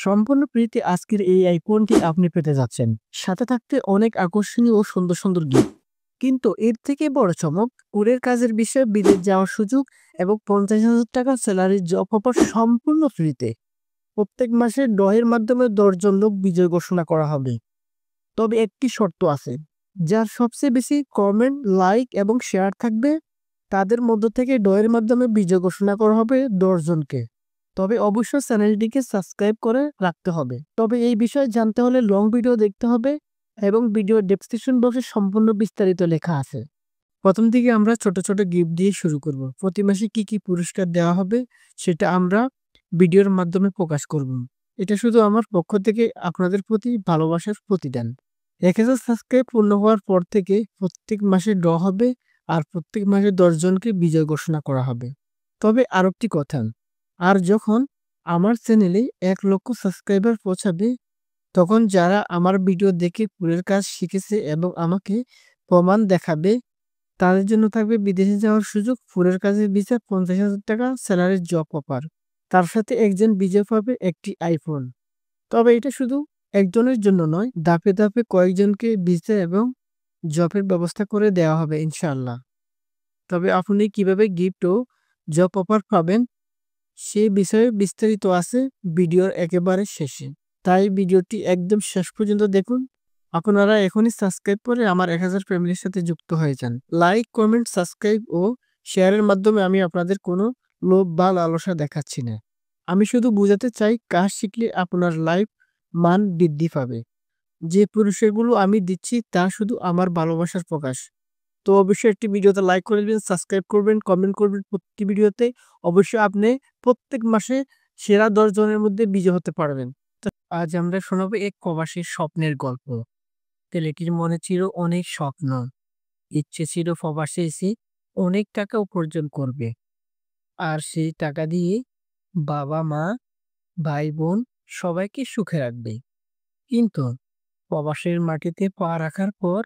সম্পূর্ণ ফ্রিতে আজকের এই আইফোনটি আপনি পেতে যাচ্ছেন। সাথে থাকতে অনেক আকর্ষণীয় ও সুন্দর সুন্দর গিফট। কিন্তু এর থেকে বড় চমক, কুরিয়ার কাজের বিষয়ে বিদেশ যাওয়ার সুযোগ এবং ৫০,০০০ টাকা স্যালারির জব অফার সম্পূর্ণ ফ্রিতে। প্রত্যেক মাসে ড্রয়ের মাধ্যমে ১০ জন লোক বিজয় ঘোষণা করা হবে। তবে একটি শর্ত আছে, যার সবচেয়ে বেশি কমেন্ট, লাইক এবং শেয়ার থাকবে তাদের মধ্য থেকে ড্রয়ের মাধ্যমে বিজয় ঘোষণা করা হবে ১০ জনকে। তবে অবশ্যই চ্যানেলটিকে সাবস্ক্রাইব করে রাখতে হবে। তবে এই বিষয়ে জানতে হলে লং ভিডিও দেখতে হবে এবং ভিডিও ডেসক্রিপশন বক্সে সম্পূর্ণ বিস্তারিত লেখা আছে। প্রথম দিকে আমরা ছোট ছোট গিফট দিয়ে শুরু করব। প্রতি মাসে কি কি পুরস্কার দেওয়া হবে সেটা আমরা ভিডিওর মাধ্যমে প্রকাশ করব। এটা শুধু আমার পক্ষ থেকে আপনাদের প্রতি ভালোবাসার প্রতিদান। ১,০০০ সাবস্ক্রাইব পূর্ণ হওয়ার পর থেকে প্রত্যেক মাসে ড্র হবে আর প্রত্যেক মাসে ১০ জনকে বিজয় ঘোষণা করা হবে। তবে আরেকটি কথা, আর যখন আমার চ্যানেলে ১,০০,০০০ সাবস্ক্রাইবার পৌঁছাবে, তখন যারা আমার ভিডিও দেখে কুরিয়ার কাজ শিখেছে এবং আমাকে প্রমাণ দেখাবে, তাদের জন্য থাকবে বিদেশে যাওয়ার সুযোগ, কুরিয়ার কাজের ভিসা, ৫০,০০০ টাকা স্যালারির জব অফার। তার সাথে একজন বিজয় পাবে একটি আইফোন। তবে এটা শুধু একজনের জন্য নয়, ধাপে ধাপে কয়েকজনকে ভিসা এবং জবের ব্যবস্থা করে দেওয়া হবে ইনশাআল্লাহ। তবে আপনি কিভাবে গিফট ও জব অফার পাবেন সে বিষয়ে বিস্তারিত আছে ভিডিওর একেবারে শেষে। তাই ভিডিওটি একদম শেষ পর্যন্ত দেখুন। আপনারা এখনই সাবস্ক্রাইব করে আমার ১,০০০ ফ্যামিলির সাথে যুক্ত হয়ে যান। লাইক, কমেন্ট, সাবস্ক্রাইব ও শেয়ারের মাধ্যমে আমি আপনাদের কোনো লোভ বা লালসা দেখাচ্ছি না। আমি শুধু বোঝাতে চাই কাজ শিখলে আপনার লাইফ মান বৃদ্ধি পাবে। যে পুরস্কারগুলো আমি দিচ্ছি তা শুধু আমার ভালোবাসার প্রকাশ। তো অবশ্যই একটি ভিডিওতে লাইক করে দিবেন, সাবস্ক্রাইব করবেন, কমেন্ট করবেন প্রতিটি ভিডিওতে। অবশ্যই আপনি প্রত্যেক মাসে সেরা ১০ জনের মধ্যে বিজয়ী হতে পারবেন। তো আজ আমরা শোনাবো এক প্রবাসীর স্বপ্নের গল্প। ছেলেটির মনে ছিল অনেক স্বপ্ন। ইচ্ছে ছিল প্রবাসে এসে অনেক টাকা উপার্জন করবে। আর সেই টাকা দিয়ে বাবা-মা, ভাই-বোন সবাইকে সুখে রাখবে। কিন্তু প্রবাসের মাটিতে পা রাখার পর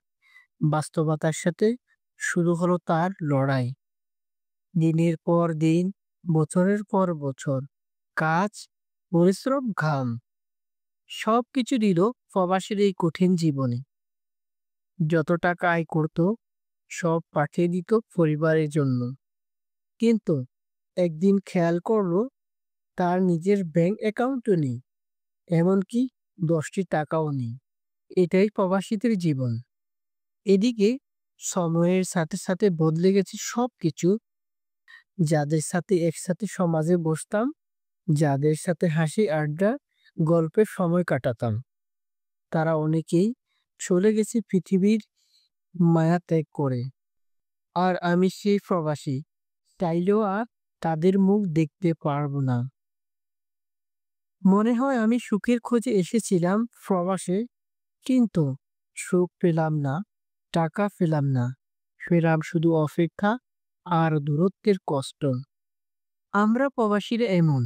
বাস্তবতার সাথে শুরু হলো তার লড়াই। দিনের পর দিন, বছরের পর বছর কাজ, পরিশ্রম, ঘাম সবকিছু দিল প্রবাসীর এই কঠিন জীবনে। যত টাকা আয় করত সব পাঠিয়ে দিত পরিবারের জন্য। কিন্তু একদিন খেয়াল করলো তার নিজের ব্যাংক অ্যাকাউন্টও নেই, এমনকি ১০টি টাকাও নেই। এটাই প্রবাসীদের জীবন। এদিকে সময়ের সাথে সাথে বদলে গেছে সবকিছু। যাদের সাথে একসাথে সমাজে বসতাম, যাদের সাথে হাসি আড্ডা, গল্পের সময় কাটাতাম, তারা অনেকেই চলে গেছে পৃথিবীর মায়া ত্যাগ করে। আর আমি সেই প্রবাসী, চাইলেও আর তাদের মুখ দেখতে পারবো না। মনে হয় আমি সুখের খোঁজে এসেছিলাম প্রবাসে, কিন্তু সুখ পেলাম না, টাকা পেলাম না, পেলাম শুধু অপেক্ষা আর দূরত্বের কষ্ট। আমরা প্রবাসীরা এমন,